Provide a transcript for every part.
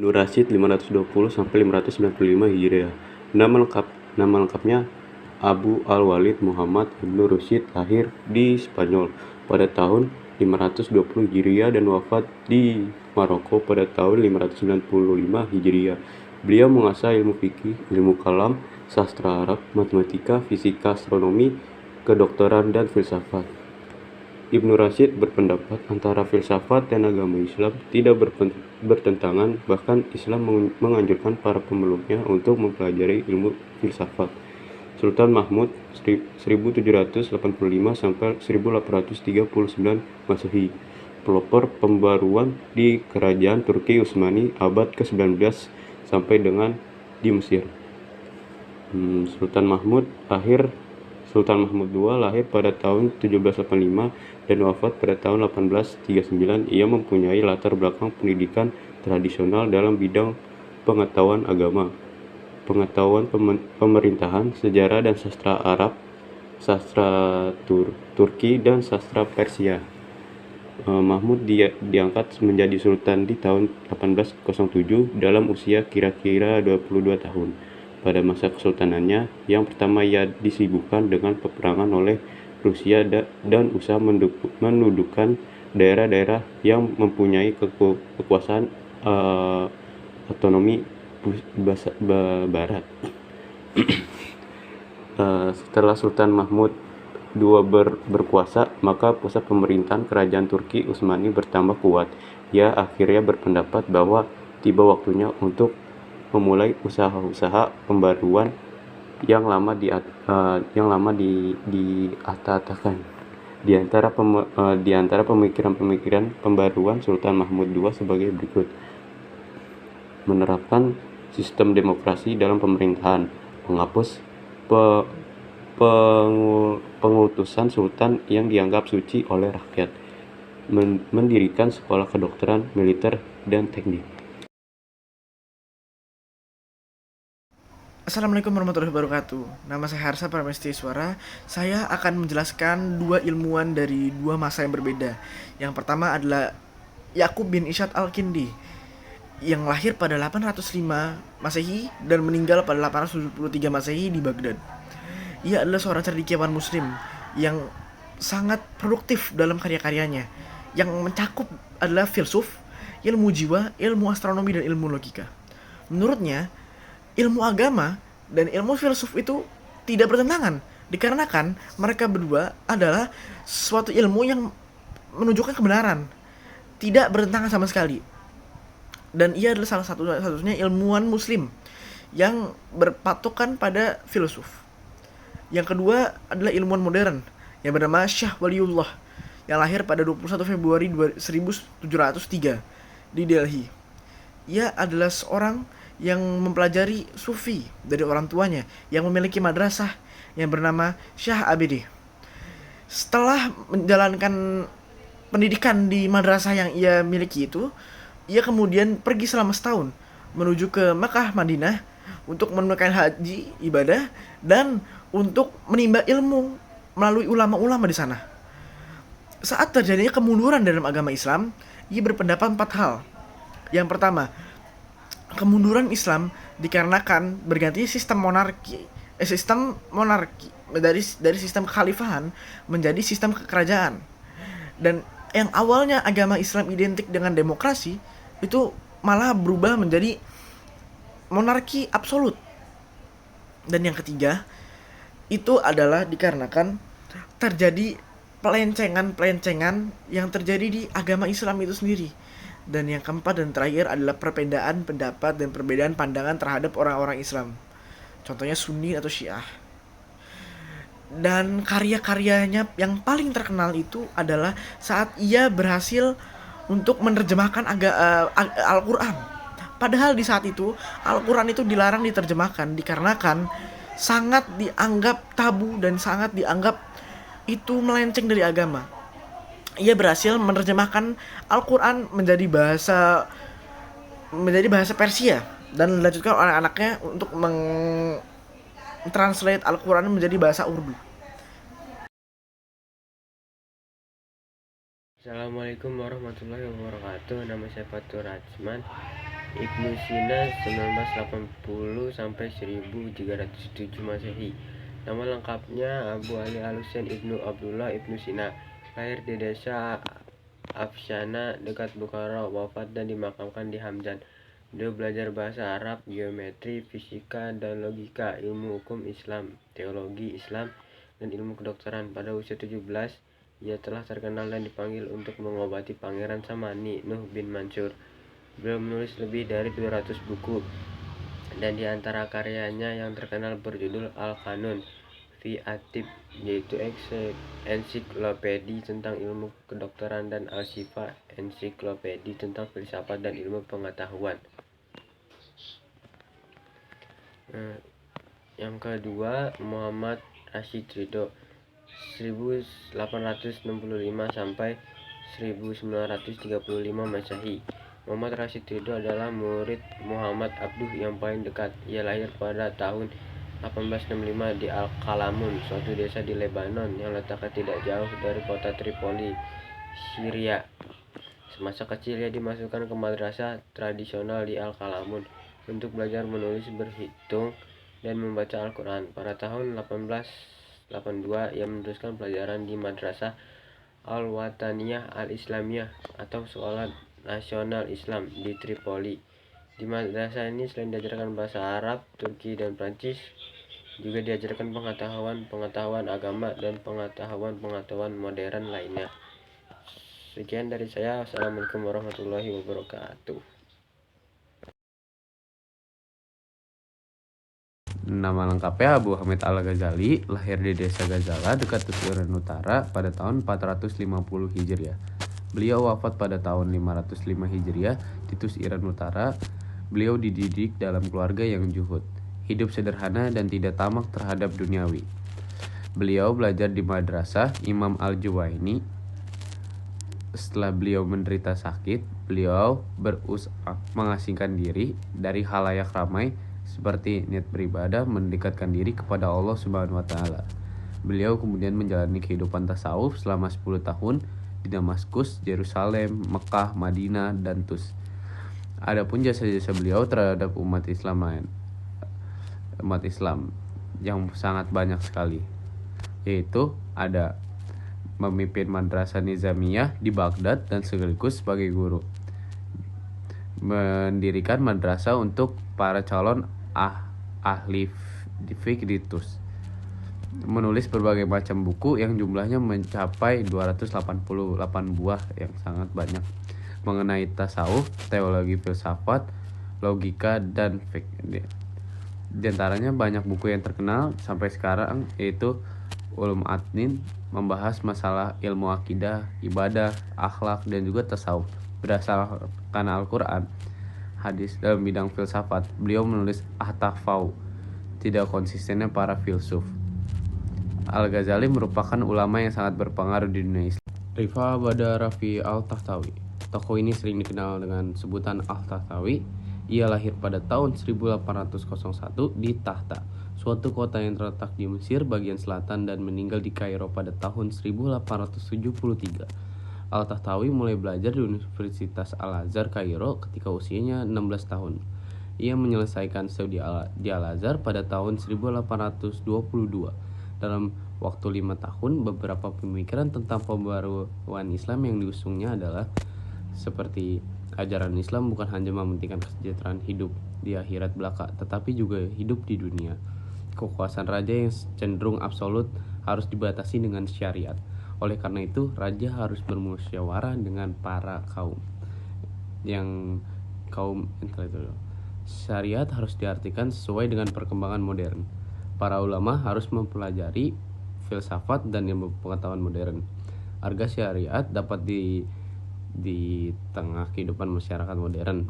Nur Rasyid 520-595 Hijriah. Nama lengkapnya Abu Al-Walid Muhammad Ibnu Rusyid, lahir di Spanyol pada tahun 520 Hijriah dan wafat di Maroko pada tahun 595 Hijriah. Beliau menguasai ilmu fikih, ilmu kalam, sastra Arab, matematika, fisika, astronomi, kedokteran, dan filsafat. Ibnu Rashid berpendapat antara filsafat dan agama Islam tidak bertentangan, bahkan Islam menganjurkan para pemeluknya untuk mempelajari ilmu filsafat. Sultan Mahmud 1785 sampai 1839 Masehi, pelopor pembaruan di kerajaan Turki Utsmani abad ke-19 sampai dengan di Mesir. Sultan Mahmud II lahir pada tahun 1785 dan wafat pada tahun 1839. Ia mempunyai latar belakang pendidikan tradisional dalam bidang pengetahuan agama, pengetahuan pemerintahan, sejarah dan sastra Arab, sastra Turki, dan sastra Persia. Mahmud diangkat menjadi sultan di tahun 1807 dalam usia kira-kira 22 tahun. Pada masa kesultanannya yang pertama, ia disibukkan dengan peperangan oleh Rusia dan usaha mendudukan daerah-daerah yang mempunyai kekuasaan otonomi barat. Setelah Sultan Mahmud II berkuasa, maka pusat pemerintahan kerajaan Turki Utsmani bertambah kuat. Ia akhirnya berpendapat bahwa tiba waktunya untuk memulai usaha-usaha pembaruan yang lama diata-atakan. Di antara pemikiran-pemikiran pembaruan Sultan Mahmud II sebagai berikut: menerapkan sistem demokrasi dalam pemerintahan, menghapus pengutusan sultan yang dianggap suci oleh rakyat, mendirikan sekolah kedokteran, militer, dan teknik. Assalamualaikum warahmatullahi wabarakatuh. Nama saya Harsa Pramestiswara. Saya akan menjelaskan dua ilmuwan dari dua masa yang berbeda. Yang pertama adalah Yakub bin Ishaq Al-Kindi yang lahir pada 805 Masehi dan meninggal pada 873 Masehi di Baghdad. Ia adalah seorang cendekiawan muslim yang sangat produktif dalam karya-karyanya, yang mencakup adalah filsuf, ilmu jiwa, ilmu astronomi, dan ilmu logika. Menurutnya, ilmu agama dan ilmu filsuf itu tidak bertentangan, dikarenakan mereka berdua adalah suatu ilmu yang menunjukkan kebenaran, tidak bertentangan sama sekali. Dan ia adalah salah satunya ilmuwan muslim yang berpatokan pada filsuf. Yang kedua adalah ilmuwan modern yang bernama Syah Waliullah yang lahir pada 21 Februari 1703 di Delhi. Ia adalah seorang yang mempelajari sufi dari orang tuanya yang memiliki madrasah yang bernama Syah Abidi. Setelah menjalankan pendidikan di madrasah yang ia miliki itu, ia kemudian pergi selama setahun menuju ke Makkah, Madinah untuk menunaikan haji, ibadah, dan untuk menimba ilmu melalui ulama-ulama di sana. Saat terjadinya kemunduran dalam agama Islam, ia berpendapat 4 hal. Yang pertama, kemunduran Islam dikarenakan bergantinya sistem monarki dari sistem kekhalifahan menjadi sistem kerajaan. Dan yang awalnya agama Islam identik dengan demokrasi itu malah berubah menjadi monarki absolut. Dan yang ketiga, itu adalah dikarenakan terjadi pelencengan yang terjadi di agama Islam itu sendiri. Dan yang keempat dan terakhir adalah perbedaan pendapat dan perbedaan pandangan terhadap orang-orang Islam. Contohnya Sunni atau Syiah. Dan karya-karyanya yang paling terkenal itu adalah saat ia berhasil untuk menerjemahkan Al-Quran. Padahal di saat itu Al-Quran itu dilarang diterjemahkan dikarenakan sangat dianggap tabu dan sangat dianggap itu melenceng dari agama. Ia berhasil menerjemahkan Al-Quran menjadi bahasa Persia dan dilanjutkan oleh anaknya untuk mentranslate Al-Quran menjadi bahasa Urdu. Assalamualaikum warahmatullahi wabarakatuh. Nama saya Fatur Rajman. Ibnu Sina 1980 sampai 1307 Masehi. Nama lengkapnya Abu Ali Al-Husain Ibnu Abdullah Ibnu Sina. Lahir di desa Afshana dekat Bukhara, wafat dan dimakamkan di Hamdan. Beliau belajar bahasa Arab, geometri, fisika, dan logika, ilmu hukum Islam, teologi Islam, dan ilmu kedokteran. Pada usia 17, ia telah terkenal dan dipanggil untuk mengobati Pangeran Samani, Nuh bin Mansur. Beliau menulis lebih dari 200 buku, dan di antara karyanya yang terkenal berjudul Al-Qanun fi Atib, yaitu ensiklopedi tentang ilmu kedokteran, dan Al-Shifa, ensiklopedi tentang filsafat dan ilmu pengetahuan. Yang kedua, Muhammad Rashid Ridho 1865 sampai 1935 Masehi. Muhammad Rashid Ridho adalah murid Muhammad Abduh yang paling dekat. Ia lahir pada tahun 1865 di Al-Qalamun, suatu desa di Lebanon yang letaknya tidak jauh dari kota Tripoli, Syria. Semasa kecil ia dimasukkan ke madrasah tradisional di Al-Qalamun untuk belajar menulis, berhitung, dan membaca Al-Quran. Pada tahun 1882 ia meneruskan pelajaran di Madrasah Al-Wataniyah Al-Islamiyah atau Sekolah Nasional Islam di Tripoli. Di madrasah ini selain diajarkan bahasa Arab, Turki, dan Prancis, juga diajarkan pengetahuan agama dan pengetahuan modern lainnya. Sekian dari saya. Wassalamualaikum warahmatullahi wabarakatuh. Nama lengkapnya Abu Hamid Al-Ghazali, lahir di desa Gazala dekat Iran Utara pada tahun 450 Hijriah. Beliau wafat pada tahun 505 Hijriah di Iran Utara. Beliau dididik dalam keluarga yang zuhud, hidup sederhana dan tidak tamak terhadap duniawi. Beliau belajar di madrasah Imam Al-Juwaini. Setelah beliau menderita sakit, beliau berusaha mengasingkan diri dari halayak ramai seperti niat beribadah mendekatkan diri kepada Allah Subhanahu wa taala. Beliau kemudian menjalani kehidupan tasawuf selama 10 tahun di Damaskus, Yerusalem, Mekah, Madinah, dan Tus. Adapun jasa-jasa beliau terhadap umat Islam yang sangat banyak sekali, yaitu ada memimpin madrasah Nizamiyah di Baghdad dan sekaligus sebagai guru, mendirikan madrasah untuk para calon ahli fikih di Tus, menulis berbagai macam buku yang jumlahnya mencapai 288 buah, yang sangat banyak, mengenai tasawuf, teologi, filsafat, logika, dan fikih. Di antaranya banyak buku yang terkenal sampai sekarang, yaitu Ulum Adnin, membahas masalah ilmu akidah, ibadah, akhlak, dan juga tasawuf berdasarkan Al-Quran, hadis. Dalam bidang filsafat, beliau menulis At-Tafau, tidak konsistennya para filsuf. Al-Ghazali merupakan ulama yang sangat berpengaruh di dunia Islam. Rifa Bada Rafi Al-Tahtawi. Tokoh ini sering dikenal dengan sebutan Al-Tahtawi. Ia lahir pada tahun 1801 di Tahta, suatu kota yang terletak di Mesir bagian selatan, dan meninggal di Kairo pada tahun 1873. Al-Tahtawi mulai belajar di Universitas Al-Azhar Kairo ketika usianya 16 tahun. Ia menyelesaikan studi di Al-Azhar pada tahun 1822. Dalam waktu 5 tahun, beberapa pemikiran tentang pembaruan Islam yang diusungnya adalah seperti ajaran Islam bukan hanya mementingkan kesejahteraan hidup di akhirat belaka, tetapi juga hidup di dunia. Kekuasaan raja yang cenderung absolut harus dibatasi dengan syariat. Oleh karena itu, raja harus bermusyawarah dengan para kaum intelektual. Syariat harus diartikan sesuai dengan perkembangan modern. Para ulama harus mempelajari filsafat dan ilmu pengetahuan modern. Harga syariat dapat di tengah kehidupan masyarakat modern.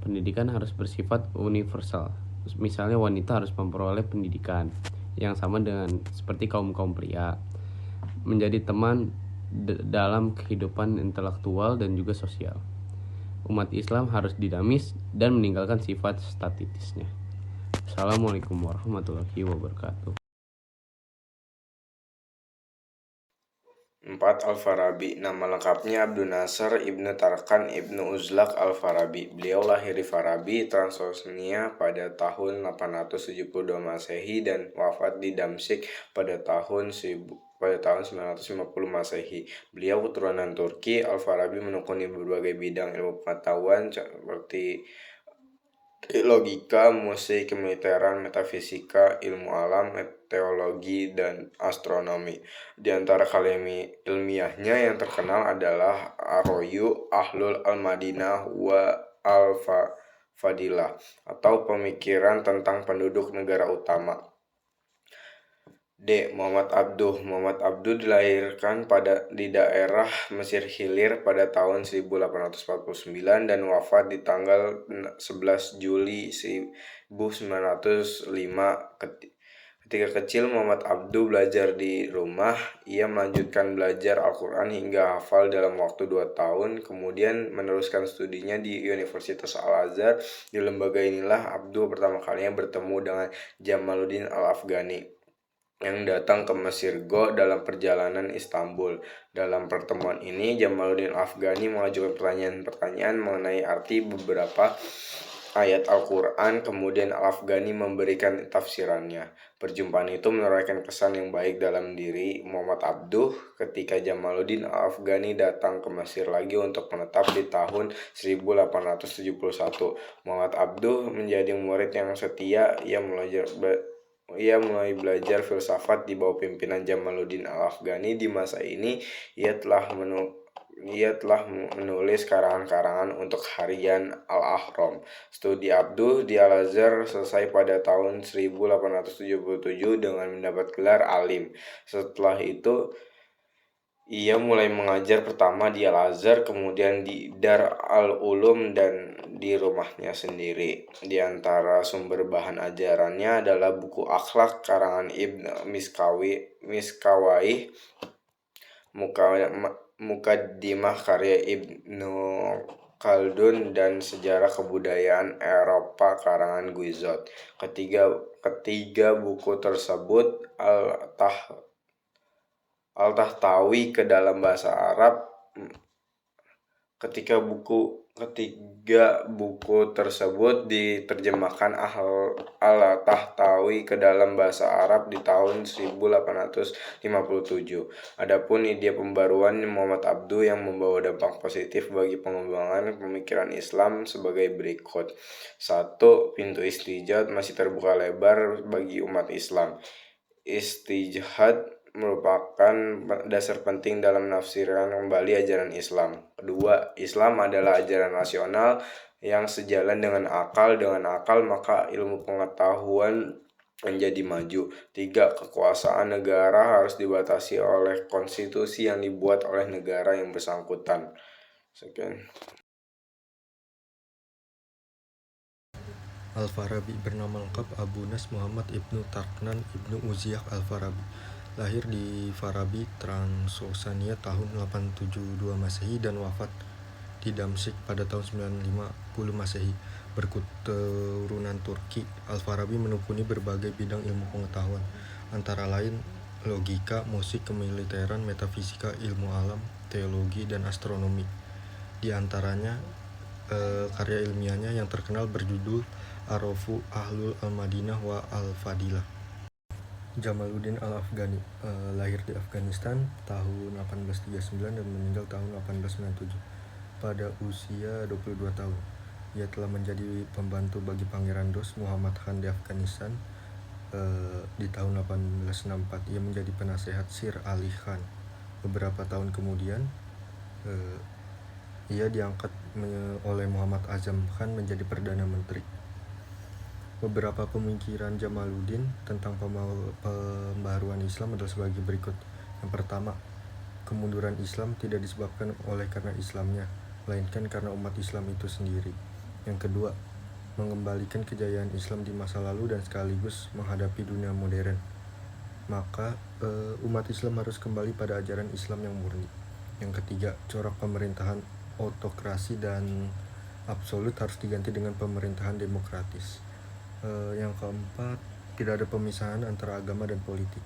Pendidikan harus bersifat universal. Misalnya wanita harus memperoleh pendidikan yang sama dengan seperti kaum pria, menjadi teman dalam kehidupan intelektual dan juga sosial. Umat Islam harus dinamis dan meninggalkan sifat statisnya. Assalamualaikum warahmatullahi wabarakatuh. 4. Al-Farabi. Nama lengkapnya Abdul Nasr Ibnu Tarkan Ibnu Uzlaq Al-Farabi. Beliau lahir di Farabi, Transosnia pada tahun 872 Masehi dan wafat di Damsyik pada tahun 950 Masehi. Beliau keturunan Turki. Al-Farabi menekuni berbagai bidang ilmu pengetahuan seperti logika, musik, kemiliteran, metafisika, ilmu alam, teologi, dan astronomi. Di antara karya ilmiahnya yang terkenal adalah Ar-Royu Ahlul Al-Madinah wa Al-Fadilah atau pemikiran tentang penduduk negara utama. D. Muhammad Abduh. Muhammad Abduh dilahirkan di daerah Mesir Hilir pada tahun 1849 dan wafat di tanggal 11 Juli 1905. Ketika kecil, Muhammad Abduh belajar di rumah. Ia melanjutkan belajar Al-Quran hingga hafal dalam waktu 2 tahun, kemudian meneruskan studinya di Universitas Al-Azhar. Di lembaga inilah Abduh pertama kalinya bertemu dengan Jamaluddin Al-Afghani yang datang ke Mesir Go dalam perjalanan Istanbul. Dalam pertemuan ini, Jamaluddin Afghani mengajukan pertanyaan-pertanyaan mengenai arti beberapa ayat Al-Quran, kemudian Al-Afghani memberikan tafsirannya. Perjumpaan itu menorehkan kesan yang baik dalam diri Muhammad Abduh. Ketika Jamaluddin Al-Afghani datang ke Mesir lagi untuk menetap di tahun 1871, Muhammad Abduh menjadi murid yang setia. Ia mulai belajar filsafat di bawah pimpinan Jamaluddin Al-Afghani. Di masa ini, ia telah menulis karangan-karangan untuk harian Al-Ahram. Studi Abduh di Al-Azhar selesai pada tahun 1877 dengan mendapat gelar alim. Setelah itu, ia mulai mengajar pertama di Al-Azhar, kemudian di Dar al-Ulum, dan di rumahnya sendiri. Di antara sumber bahan ajarannya adalah buku akhlak karangan Ibn Miskawayh, Mukaddimah karya Ibnu Khaldun, dan sejarah kebudayaan Eropa karangan Guizot. Ketiga buku tersebut Al-Tahtawi ke dalam bahasa Arab. Ketiga buku tersebut diterjemahkan Al-Tahtawi ke dalam bahasa Arab di tahun 1857. Adapun ide pembaruan Muhammad Abduh yang membawa dampak positif bagi pengembangan pemikiran Islam sebagai berikut. 1. Pintu istijhad masih terbuka lebar bagi umat Islam. Istijhad merupakan dasar penting dalam menafsirkan kembali ajaran Islam. Kedua, Islam adalah ajaran rasional yang sejalan dengan akal. Dengan akal, maka ilmu pengetahuan menjadi maju. 3. Kekuasaan negara harus dibatasi oleh konstitusi yang dibuat oleh negara yang bersangkutan. Sekian. Al-Farabi bernama lengkap Abu Nas Muhammad Ibnu Tarknan Ibnu Uzlaq Al-Farabi. Lahir di Farabi, Transosania tahun 872 Masehi dan wafat di Damsyik pada tahun 950 Masehi. Berketurunan Turki, Al-Farabi menekuni berbagai bidang ilmu pengetahuan, antara lain logika, musik, kemiliteran, metafisika, ilmu alam, teologi, dan astronomi. Di antaranya karya ilmiahnya yang terkenal berjudul Ar-Royu Ahlul Al-Madinah wa Al-Fadilah. Jamaluddin Al-Afghani lahir di Afghanistan tahun 1839 dan meninggal tahun 1897 pada usia 22 tahun. Ia telah menjadi pembantu bagi Pangeran Dost Muhammad Khan di Afghanistan. Di tahun 1864 ia menjadi penasehat Sir Ali Khan. Beberapa tahun kemudian ia diangkat oleh Muhammad Azam Khan menjadi Perdana Menteri. Beberapa pemikiran Jamaluddin tentang pembaharuan Islam adalah sebagai berikut. Yang pertama, kemunduran Islam tidak disebabkan oleh karena Islamnya, melainkan karena umat Islam itu sendiri. Yang kedua, mengembalikan kejayaan Islam di masa lalu dan sekaligus menghadapi dunia modern. Maka umat Islam harus kembali pada ajaran Islam yang murni. Yang ketiga, corak pemerintahan autokrasi dan absolut harus diganti dengan pemerintahan demokratis. Yang keempat, tidak ada pemisahan antara agama dan politik.